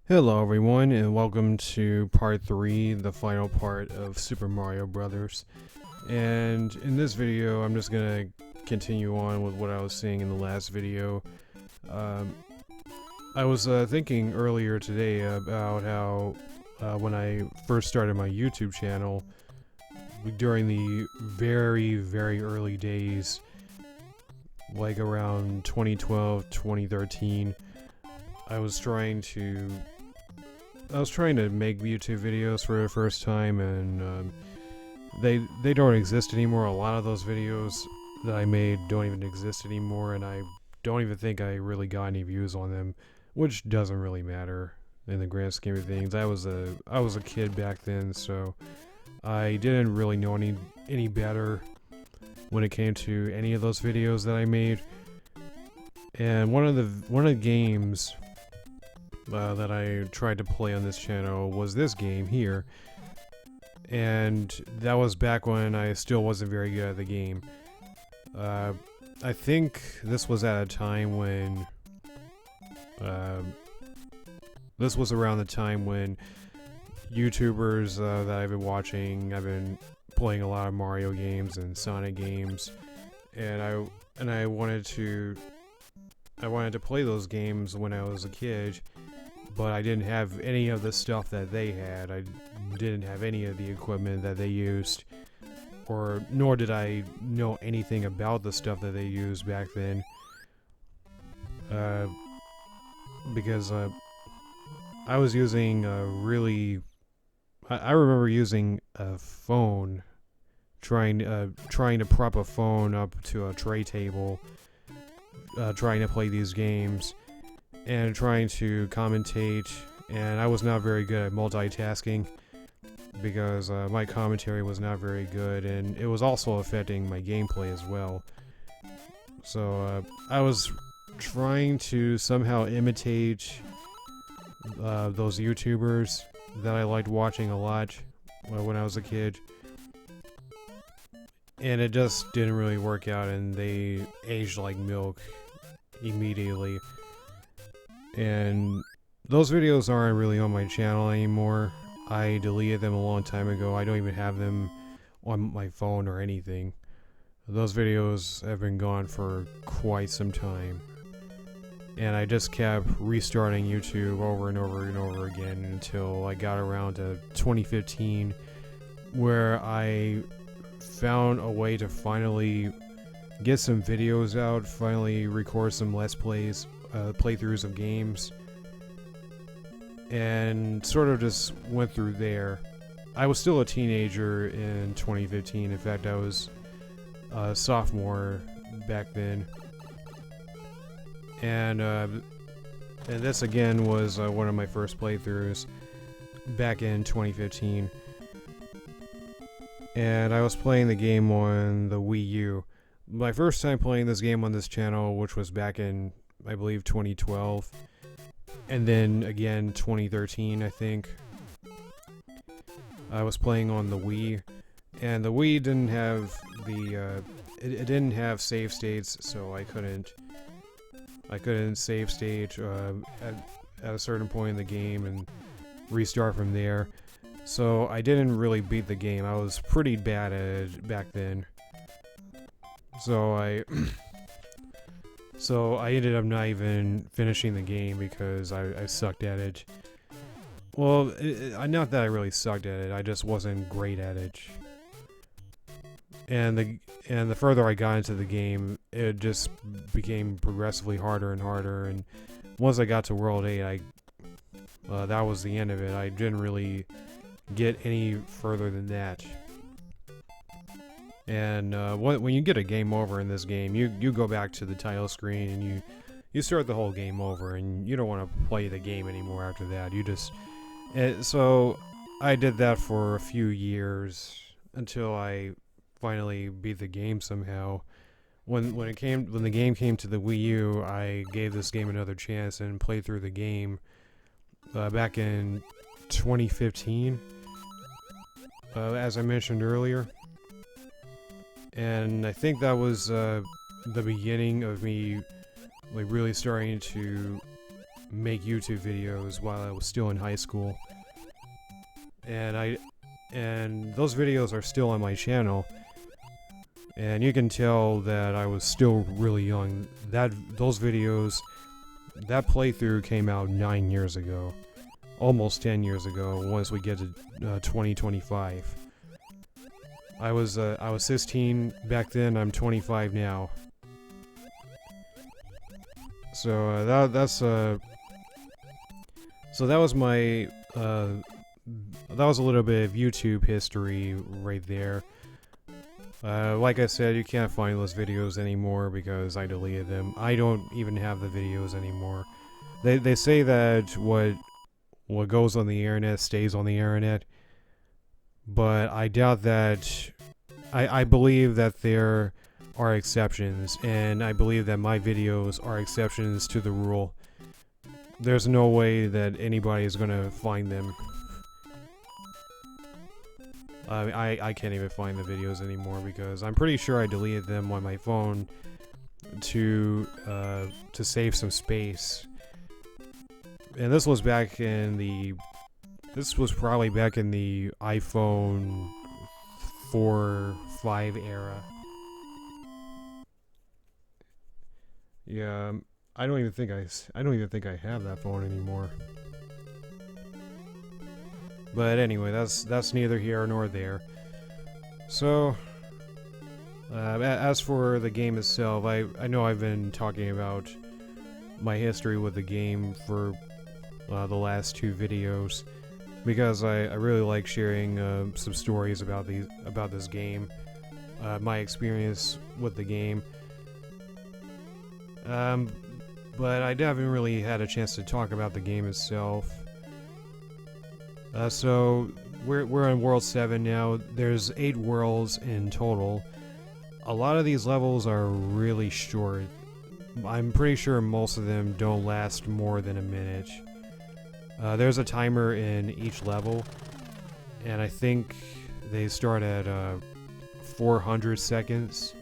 Hello everyone and welcome to part 3, the final part of Super Mario Brothers. And in this video I'm just gonna continue on with what I was saying in the last video. Um, I was thinking earlier today about how when I first started my YouTube channel, during the very early days, like around 2012, 2013, I was trying to make YouTube videos for the first time, and they don't exist anymore. A lot of those videos that I made don't even exist anymore, and I don't even think I really got any views on them, which doesn't really matter in the grand scheme of things. I was a kid back then, so I didn't really know any better when it came to any of those videos that I made. And one of the games that I tried to play on this channel was this game here, and that was back when I still wasn't very good at the game. I think this was at a time when this was around the time when YouTubers that I've been watching, I've been playing a lot of Mario games and Sonic games, and I wanted to play those games when I was a kid, but I didn't have any of the stuff that they had. I didn't have any of the equipment that they used, nor did I know anything about the stuff that they used back then. Because I was using I remember using a phone, trying to prop a phone up to a tray table, trying to play these games and trying to commentate, and I was not very good at multitasking because my commentary was not very good, and it was also affecting my gameplay as well. So I was trying to somehow imitate those YouTubers that I liked watching a lot when I was a kid, and it just didn't really work out, and they aged like milk immediately. And those videos aren't really on my channel anymore. I deleted them a long time ago. I don't even have them on my phone or anything. Those videos have been gone for quite some time. And I just kept restarting YouTube over and over and over again until I got around to 2015, where I found a way to finally get some videos out, finally record some Let's Plays, playthroughs of games, and sort of just went through there. I was still a teenager in 2015. In fact, I was a sophomore back then, and this again was one of my first playthroughs back in 2015, and I was playing the game on the Wii U. My first time playing this game on this channel, which was back in, I believe, 2012, and then again 2013, I think. I was playing on the Wii, and the Wii didn't have it didn't have save states, so I couldn't save state at a certain point in the game and restart from there. So I didn't really beat the game. I was pretty bad at it back then. So I ended up not even finishing the game because I sucked at it. Well, not that I really sucked at it, I just wasn't great at it. And the further I got into the game, it just became progressively harder and harder, and once I got to World 8, that was the end of it. I didn't really get any further than that. And when you get a game over in this game, you go back to the title screen and you start the whole game over, and you don't want to play the game anymore after that. So I did that for a few years until I finally beat the game somehow. When the game came to the Wii U, I gave this game another chance and played through the game back in 2015, as I mentioned earlier. And I think that was the beginning of me like really starting to make YouTube videos while I was still in high school, and those videos are still on my channel, and you can tell that I was still really young. Those videos, that playthrough came out 9 years ago, almost 10 years ago. Once we get to 2025, I was 16 back then. I'm 25 now. So so that was my that was a little bit of YouTube history right there. Like I said, you can't find those videos anymore because I deleted them. I don't even have the videos anymore. They say that what goes on the internet stays on the internet, but I doubt that. I believe that there are exceptions, and I believe that my videos are exceptions to the rule. There's no way that anybody is gonna find them. I can't even find the videos anymore because I'm pretty sure I deleted them on my phone to save some space. And this was back in the... This was probably back in the iPhone 4, 5 era. Yeah, I don't even think I have that phone anymore. But anyway, that's neither here nor there. So, as for the game itself, I know I've been talking about my history with the game for the last 2 videos, because I really like sharing some stories about this game, my experience with the game. But I haven't really had a chance to talk about the game itself. So we're on World 7 now. There's 8 worlds in total. A lot of these levels are really short. I'm pretty sure most of them don't last more than a minute. There's a timer in each level, and I think they start at 400 seconds.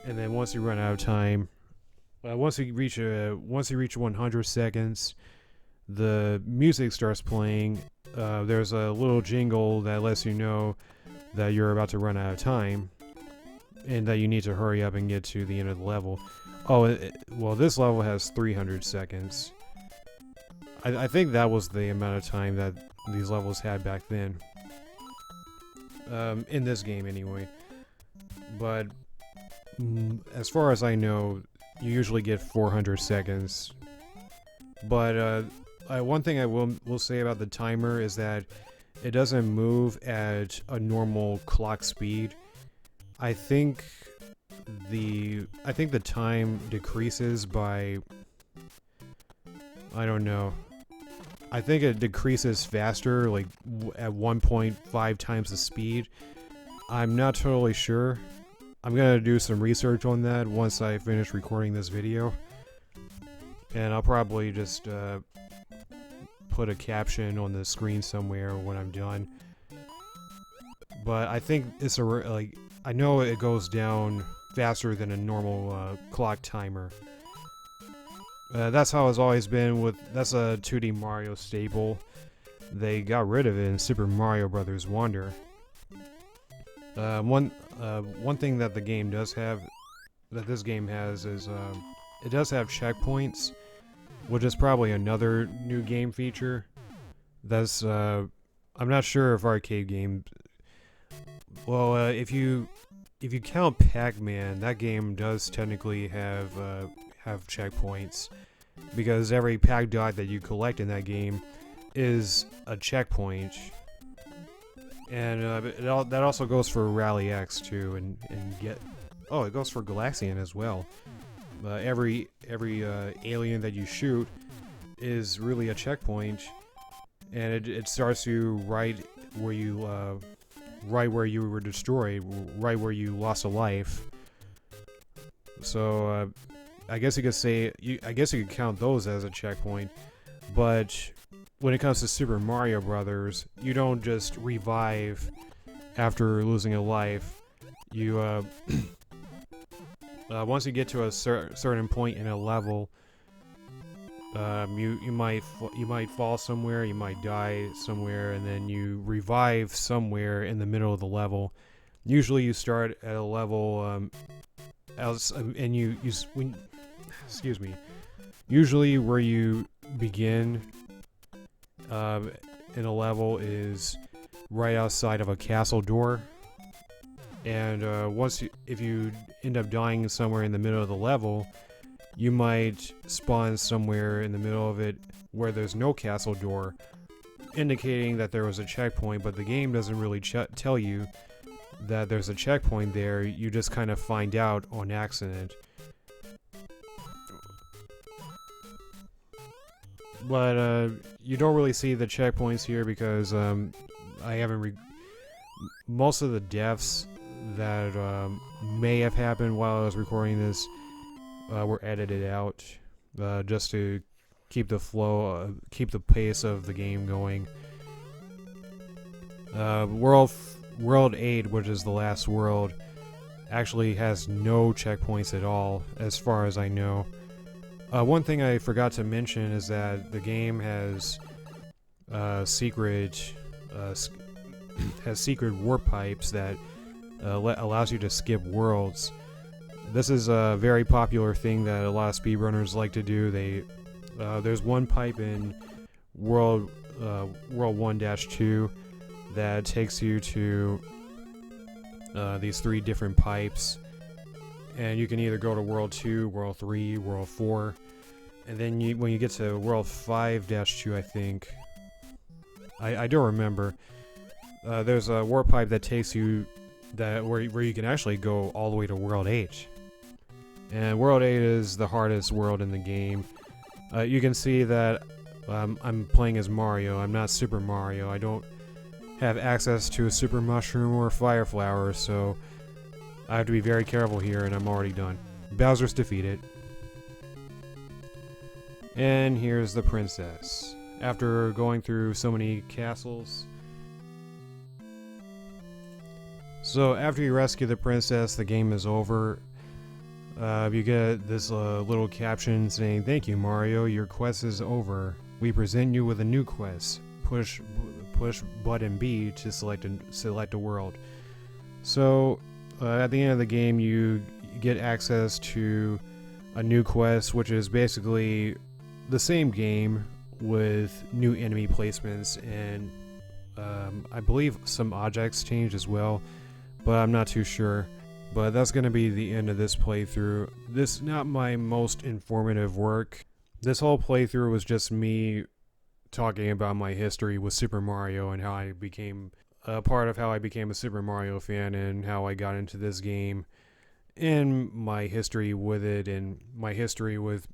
And then once you run out of time, once you reach 100 seconds, the music starts playing. There's a little jingle that lets you know that you're about to run out of time, and that you need to hurry up and get to the end of the level. Oh, well, this level has 300 seconds. I think that was the amount of time that these levels had back then. In this game, anyway. But as far as I know, you usually get 400 seconds. But one thing I will say about the timer is that it doesn't move at a normal clock speed. I think the time decreases by, I don't know. I think it decreases faster, like at 1.5 times the speed. I'm not totally sure. I'm gonna do some research on that once I finish recording this video. And I'll probably just put a caption on the screen somewhere when I'm done. But I think it's I know it goes down faster than a normal clock timer. That's how it's always been that's a 2D Mario staple. They got rid of it in Super Mario Bros. Wonder. One thing that the game does have, that this game has, is it does have checkpoints, which is probably another new game feature. That's I'm not sure if arcade games. Well, if you count Pac-Man, that game does technically have checkpoints, because every Pac dot that you collect in that game is a checkpoint. And that also goes for Rally X too, and it goes for Galaxian as well. Every alien that you shoot is really a checkpoint, and it starts you right where you were destroyed, right where you lost a life. So I guess you could say you could count those as a checkpoint, but when it comes to Super Mario Brothers, you don't just revive after losing a life. You once you get to a certain point in a level, you might fall somewhere, you might die somewhere, and then you revive somewhere in the middle of the level. Usually, you start at a level, and excuse me. Usually, where you begin in a level is right outside of a castle door, and if you end up dying somewhere in the middle of the level, you might spawn somewhere in the middle of it where there's no castle door, indicating that there was a checkpoint, but the game doesn't really tell you that there's a checkpoint there. You just kind of find out on accident. But you don't really see the checkpoints here because I haven't most of the deaths that may have happened while I was recording this were edited out just to keep the flow, keep the pace of the game going. World 8, which is the last world, actually has no checkpoints at all, as far as I know. One thing I forgot to mention is that the game has secret warp pipes that allows you to skip worlds. This is a very popular thing that a lot of speedrunners like to do. There's one pipe in World 1-2 that takes you to these 3 different pipes, and you can either go to World 2, World 3, World 4, and then when you get to World 5-2, I think, I don't remember, there's a warp pipe that takes you where you can actually go all the way to World 8. And World 8 is the hardest world in the game. You can see that I'm playing as Mario. I'm not Super Mario. I don't have access to a Super Mushroom or Fire Flower, so I have to be very careful here, and I'm already done. Bowser's defeated. And here's the princess. After going through so many castles. So after you rescue the princess, the game is over. You get this little caption saying, "Thank you, Mario. Your quest is over. We present you with a new quest. Push button B to select a world." So at the end of the game, you get access to a new quest, which is basically the same game with new enemy placements, and I believe some objects changed as well, but I'm not too sure. But that's going to be the end of this playthrough. This is not my most informative work. This whole playthrough was just me talking about my history with Super Mario and how I became a part of how I became a Super Mario fan and how I got into this game, and my history with it, and my history with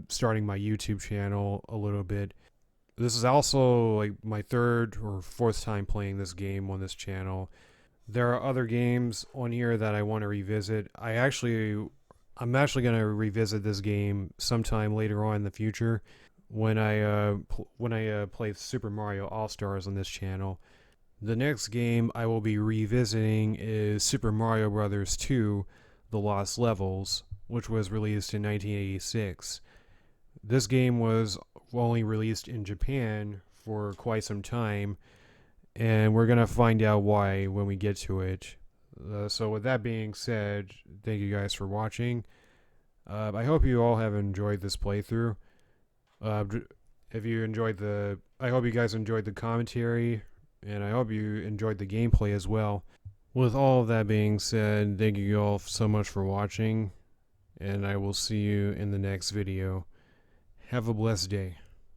starting my YouTube channel a little bit. This is also like my 3rd or 4th time playing this game on this channel. There are other games on here that I want to revisit. I'm actually going to revisit this game sometime later on in the future when I play Super Mario All-Stars on this channel. The next game I will be revisiting is Super Mario Bros. 2: The Lost Levels, which was released in 1986. This game was only released in Japan for quite some time, and we're going to find out why when we get to it. So with that being said, thank you guys for watching. I hope you all have enjoyed this playthrough. If you enjoyed I hope you guys enjoyed the commentary, and I hope you enjoyed the gameplay as well. With all of that being said, thank you all so much for watching, and I will see you in the next video. Have a blessed day.